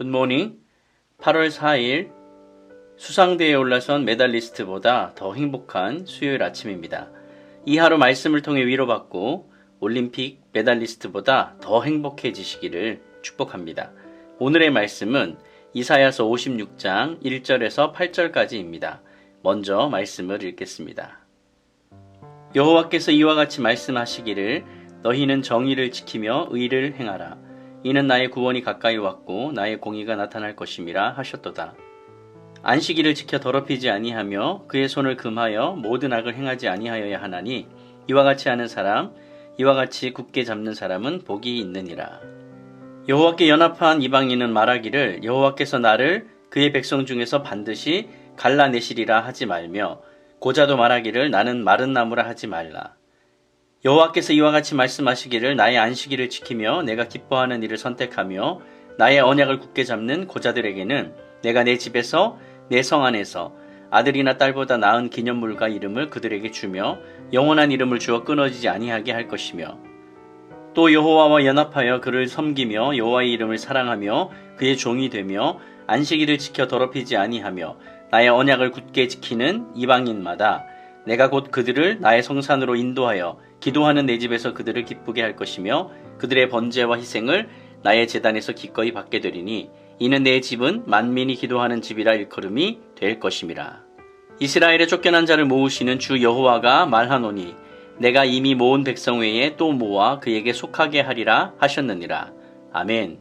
굿모닝. 8월 4일 수상대에 올라선 메달리스트보다 더 행복한 수요일 아침입니다. 이 하루 말씀을 통해 위로받고 올림픽 메달리스트보다 더 행복해지시기를 축복합니다. 오늘의 말씀은 이사야서 56장 1절에서 8절까지입니다. 먼저 말씀을 읽겠습니다. 여호와께서 이와 같이 말씀하시기를 너희는 정의를 지키며 의를 행하라. 이는 나의 구원이 가까이 왔고 나의 공의가 나타날 것임이라 하셨도다. 안식일을 지켜 더럽히지 아니하며 그의 손을 금하여 모든 악을 행하지 아니하여야 하나니 이와 같이 하는 사람, 이와 같이 굳게 잡는 사람은 복이 있느니라. 여호와께 연합한 이방인은 말하기를 여호와께서 나를 그의 백성 중에서 반드시 갈라내시리라 하지 말며 고자도 말하기를 나는 마른 나무라 하지 말라. 여호와께서 이와 같이 말씀하시기를 나의 안식일을 지키며 내가 기뻐하는 일을 선택하며 나의 언약을 굳게 잡는 고자들에게는 내가 내 집에서 내 성 안에서 아들이나 딸보다 나은 기념물과 이름을 그들에게 주며 영원한 이름을 주어 끊어지지 아니하게 할 것이며 또 여호와와 연합하여 그를 섬기며 여호와의 이름을 사랑하며 그의 종이 되며 안식일을 지켜 더럽히지 아니하며 나의 언약을 굳게 지키는 이방인마다 내가 곧 그들을 나의 성산으로 인도하여 기도하는 내 집에서 그들을 기쁘게 할 것이며 그들의 번제와 희생을 나의 제단에서 기꺼이 받게 되리니 이는 내 집은 만민이 기도하는 집이라 일컬음이 될 것임이라. 이스라엘에 쫓겨난 자를 모으시는 주 여호와가 말하노니 내가 이미 모은 백성 외에 또 모아 그에게 속하게 하리라 하셨느니라. 아멘.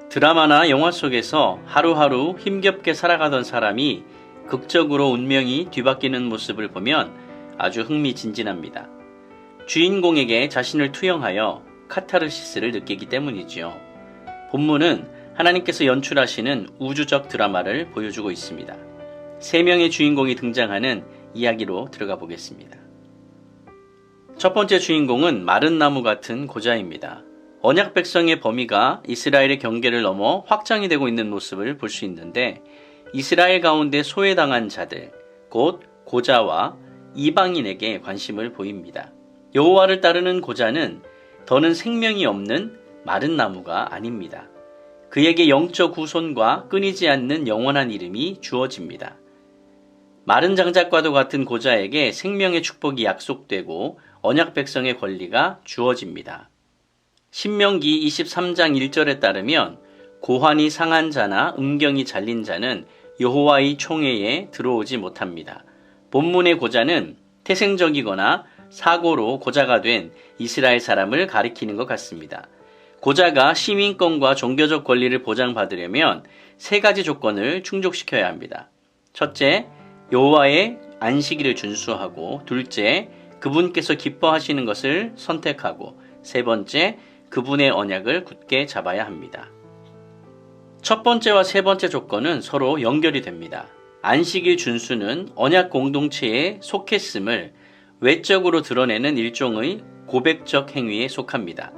드라마나 영화 속에서 하루하루 힘겹게 살아가던 사람이 극적으로 운명이 뒤바뀌는 모습을 보면 아주 흥미진진합니다. 주인공에게 자신을 투영하여 카타르시스를 느끼기 때문이지요. 본문은 하나님께서 연출하시는 우주적 드라마를 보여주고 있습니다. 3명의 주인공이 등장하는 이야기로 들어가 보겠습니다. 첫 번째 주인공은 마른 나무 같은 고자입니다. 언약 백성의 범위가 이스라엘의 경계를 넘어 확장이 되고 있는 모습을 볼 수 있는데 이스라엘 가운데 소외당한 자들, 곧 고자와 이방인에게 관심을 보입니다. 여호와를 따르는 고자는 더는 생명이 없는 마른 나무가 아닙니다. 그에게 영적 후손과 끊이지 않는 영원한 이름이 주어집니다. 마른 장작과도 같은 고자에게 생명의 축복이 약속되고 언약 백성의 권리가 주어집니다. 신명기 23장 1절에 따르면 고환이 상한 자나 음경이 잘린 자는 여호와의 총회에 들어오지 못합니다. 본문의 고자는 태생적이거나 사고로 고자가 된 이스라엘 사람을 가리키는 것 같습니다. 고자가 시민권과 종교적 권리를 보장받으려면 3가지 조건을 충족시켜야 합니다. 첫째, 여호와의 안식일을 준수하고, 둘째, 그분께서 기뻐하시는 것을 선택하고, 세 번째, 그분의 언약을 굳게 잡아야 합니다. 첫 번째와 세 번째 조건은 서로 연결이 됩니다. 안식일 준수는 언약 공동체에 속했음을 외적으로 드러내는 일종의 고백적 행위에 속합니다.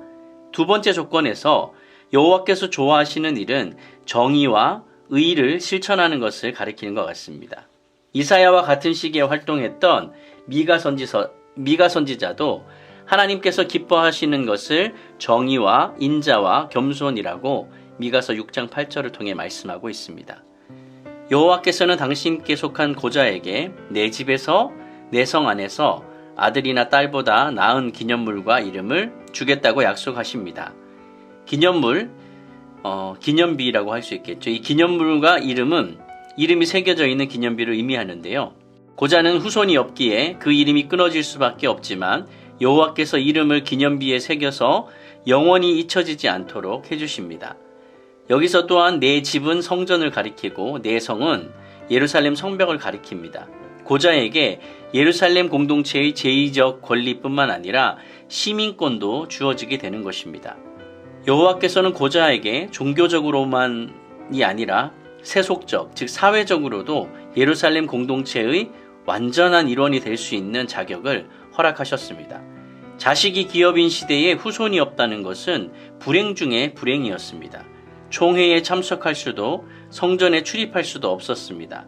두 번째 조건에서 여호와께서 좋아하시는 일은 정의와 의를 실천하는 것을 가리키는 것 같습니다. 이사야와 같은 시기에 활동했던 미가 선지자도 하나님께서 기뻐하시는 것을 정의와 인자와 겸손이라고 미가서 6장 8절을 통해 말씀하고 있습니다. 여호와께서는 당신께 속한 고자에게 내 집에서 내 성 안에서 아들이나 딸보다 나은 기념물과 이름을 주겠다고 약속하십니다. 기념물, 기념비라고 할 수 있겠죠. 이 기념물과 이름이 새겨져 있는 기념비를 의미하는데요. 고자는 후손이 없기에 그 이름이 끊어질 수밖에 없지만 여호와께서 이름을 기념비에 새겨서 영원히 잊혀지지 않도록 해주십니다. 여기서 또한 내 집은 성전을 가리키고 내 성은 예루살렘 성벽을 가리킵니다. 고자에게 예루살렘 공동체의 제의적 권리뿐만 아니라 시민권도 주어지게 되는 것입니다. 여호와께서는 고자에게 종교적으로만이 아니라 세속적, 즉 사회적으로도 예루살렘 공동체의 완전한 일원이 될 수 있는 자격을 허락하셨습니다. 자식이 기업인 시대에 후손이 없다는 것은 불행 중에 불행이었습니다. 총회에 참석할 수도 성전에 출입할 수도 없었습니다.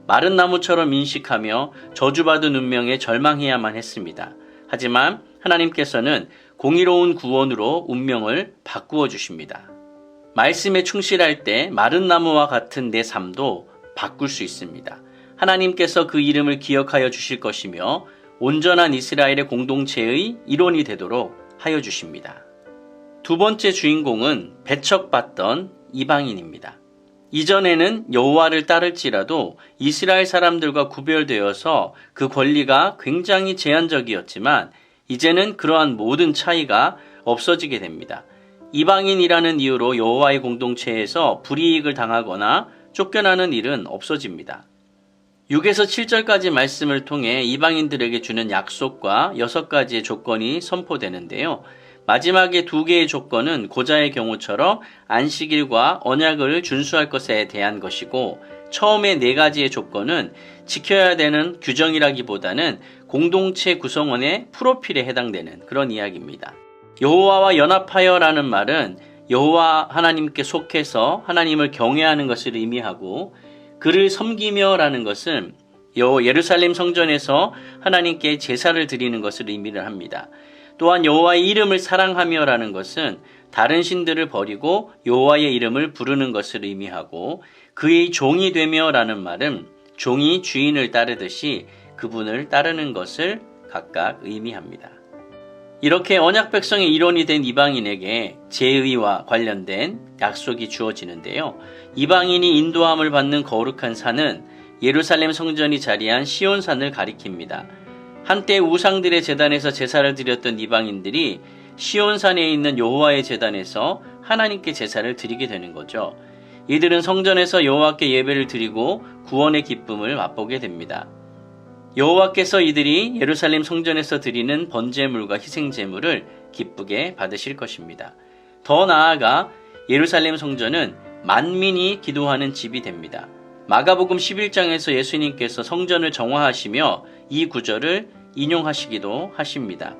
마른 나무처럼 인식하며 저주받은 운명에 절망해야만 했습니다. 하지만 하나님께서는 공의로운 구원으로 운명을 바꾸어 주십니다. 말씀에 충실할 때 마른 나무와 같은 내 삶도 바꿀 수 있습니다. 하나님께서 그 이름을 기억하여 주실 것이며 온전한 이스라엘의 공동체의 일원이 되도록 하여 주십니다. 두 번째 주인공은 배척받던 이방인입니다. 이전에는 여호와를 따를지라도 이스라엘 사람들과 구별되어서 그 권리가 굉장히 제한적이었지만 이제는 그러한 모든 차이가 없어지게 됩니다. 이방인이라는 이유로 여호와의 공동체에서 불이익을 당하거나 쫓겨나는 일은 없어집니다. 6에서 7절까지 말씀을 통해 이방인들에게 주는 약속과 6가지의 조건이 선포되는데요. 마지막에 2개의 조건은 고자의 경우처럼 안식일과 언약을 준수할 것에 대한 것이고 처음에 4가지의 조건은 지켜야 되는 규정이라기보다는 공동체 구성원의 프로필에 해당되는 그런 이야기입니다. 여호와와 연합하여라는 말은 여호와 하나님께 속해서 하나님을 경외하는 것을 의미하고 그를 섬기며라는 것은 예루살렘 성전에서 하나님께 제사를 드리는 것을 의미를 합니다. 또한 여호와의 이름을 사랑하며라는 것은 다른 신들을 버리고 여호와의 이름을 부르는 것을 의미하고 그의 종이 되며라는 말은 종이 주인을 따르듯이 그분을 따르는 것을 각각 의미합니다. 이렇게 언약 백성의 일원이 된 이방인에게 제의와 관련된 약속이 주어지는데요. 이방인이 인도함을 받는 거룩한 산은 예루살렘 성전이 자리한 시온산을 가리킵니다. 한때 우상들의 제단에서 제사를 드렸던 이방인들이 시온산에 있는 여호와의 제단에서 하나님께 제사를 드리게 되는 거죠. 이들은 성전에서 여호와께 예배를 드리고 구원의 기쁨을 맛보게 됩니다. 여호와께서 이들이 예루살렘 성전에서 드리는 번제물과 희생제물을 기쁘게 받으실 것입니다. 더 나아가 예루살렘 성전은 만민이 기도하는 집이 됩니다. 마가복음 11장에서 예수님께서 성전을 정화하시며 이 구절을 인용하시기도 하십니다.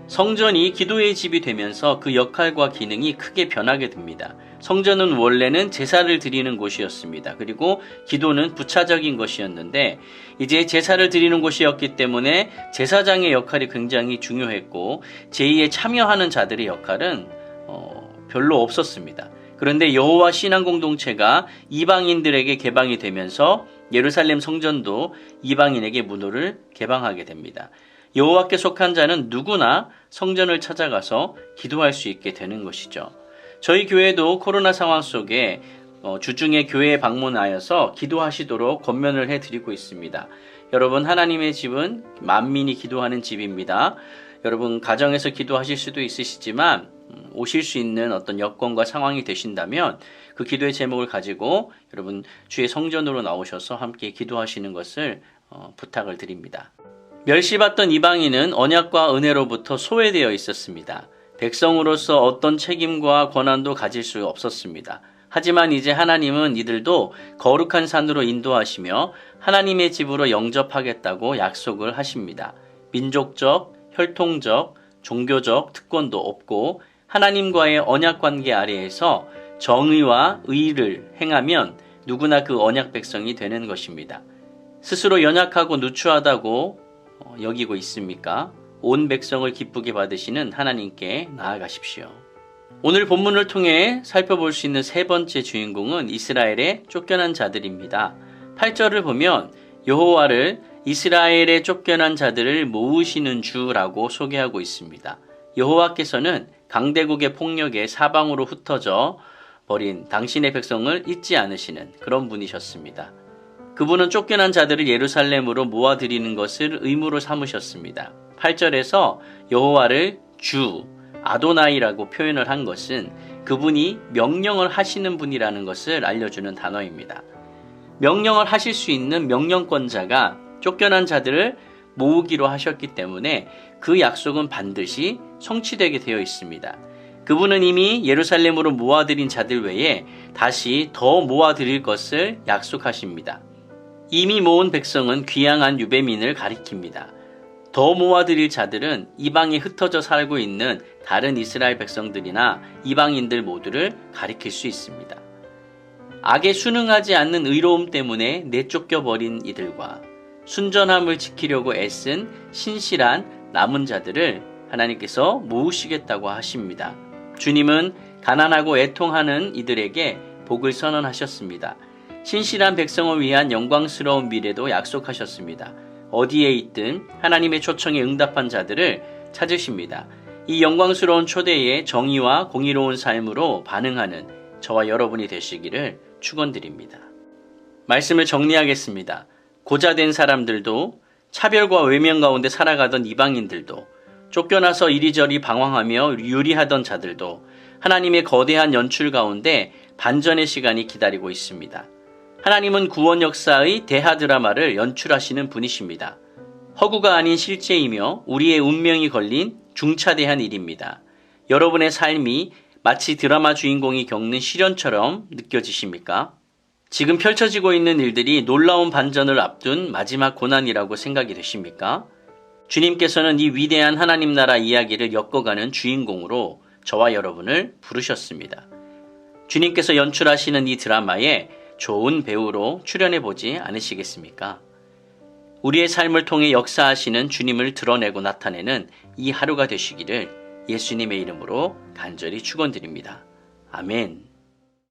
성전이 기도의 집이 되면서 그 역할과 기능이 크게 변하게 됩니다. 성전은 원래는 제사를 드리는 곳이었습니다. 그리고 기도는 부차적인 것이었는데 이제 제사를 드리는 곳이었기 때문에 제사장의 역할이 굉장히 중요했고 제의에 참여하는 자들의 역할은 별로 없었습니다. 그런데 여호와 신앙 공동체가 이방인들에게 개방이 되면서 예루살렘 성전도 이방인에게 문호를 개방하게 됩니다. 여호와께 속한 자는 누구나 성전을 찾아가서 기도할 수 있게 되는 것이죠. 저희 교회도 코로나 상황 속에 주중에 교회에 방문하여서 기도하시도록 권면을 해드리고 있습니다. 여러분, 하나님의 집은 만민이 기도하는 집입니다. 여러분, 가정에서 기도하실 수도 있으시지만 오실 수 있는 어떤 여건과 상황이 되신다면 그 기도의 제목을 가지고 여러분 주의 성전으로 나오셔서 함께 기도하시는 것을 부탁을 드립니다. 멸시받던 이방인은 언약과 은혜로부터 소외되어 있었습니다. 백성으로서 어떤 책임과 권한도 가질 수 없었습니다. 하지만 이제 하나님은 이들도 거룩한 산으로 인도하시며 하나님의 집으로 영접하겠다고 약속을 하십니다. 민족적, 혈통적, 종교적 특권도 없고 하나님과의 언약관계 아래에서 정의와 의를 행하면 누구나 그 언약 백성이 되는 것입니다. 스스로 연약하고 누추하다고 여기고 있습니까? 온 백성을 기쁘게 받으시는 하나님께 나아가십시오. 오늘 본문을 통해 살펴볼 수 있는 세 번째 주인공은 이스라엘의 쫓겨난 자들입니다. 8절을 보면 여호와를 이스라엘의 쫓겨난 자들을 모으시는 주라고 소개하고 있습니다. 여호와께서는 강대국의 폭력에 사방으로 흩어져 버린 당신의 백성을 잊지 않으시는 그런 분이셨습니다. 그분은 쫓겨난 자들을 예루살렘으로 모아들이는 것을 의무로 삼으셨습니다. 8절에서 여호와를 주, 아도나이라고 표현을 한 것은 그분이 명령을 하시는 분이라는 것을 알려주는 단어입니다. 명령을 하실 수 있는 명령권자가 쫓겨난 자들을 모으기로 하셨기 때문에 그 약속은 반드시 성취되게 되어 있습니다. 그분은 이미 예루살렘으로 모아들인 자들 외에 다시 더 모아들일 것을 약속하십니다. 이미 모은 백성은 귀양한 유배민을 가리킵니다. 더 모아들일 자들은 이방에 흩어져 살고 있는 다른 이스라엘 백성들이나 이방인들 모두를 가리킬 수 있습니다. 악에 순응하지 않는 의로움 때문에 내쫓겨버린 이들과 순전함을 지키려고 애쓴 신실한 남은 자들을 하나님께서 모으시겠다고 하십니다. 주님은 가난하고 애통하는 이들에게 복을 선언하셨습니다. 신실한 백성을 위한 영광스러운 미래도 약속하셨습니다. 어디에 있든 하나님의 초청에 응답한 자들을 찾으십니다. 이 영광스러운 초대에 정의와 공의로운 삶으로 반응하는 저와 여러분이 되시기를 축원드립니다. 말씀을 정리하겠습니다. 고자된 사람들도 차별과 외면 가운데 살아가던 이방인들도 쫓겨나서 이리저리 방황하며 유리하던 자들도 하나님의 거대한 연출 가운데 반전의 시간이 기다리고 있습니다. 하나님은 구원 역사의 대하 드라마를 연출하시는 분이십니다. 허구가 아닌 실제이며 우리의 운명이 걸린 중차대한 일입니다. 여러분의 삶이 마치 드라마 주인공이 겪는 시련처럼 느껴지십니까? 지금 펼쳐지고 있는 일들이 놀라운 반전을 앞둔 마지막 고난이라고 생각이 되십니까? 주님께서는 이 위대한 하나님 나라 이야기를 엮어가는 주인공으로 저와 여러분을 부르셨습니다. 주님께서 연출하시는 이 드라마에 좋은 배우로 출연해보지 않으시겠습니까? 우리의 삶을 통해 역사하시는 주님을 드러내고 나타내는 이 하루가 되시기를 예수님의 이름으로 간절히 축원드립니다. 아멘.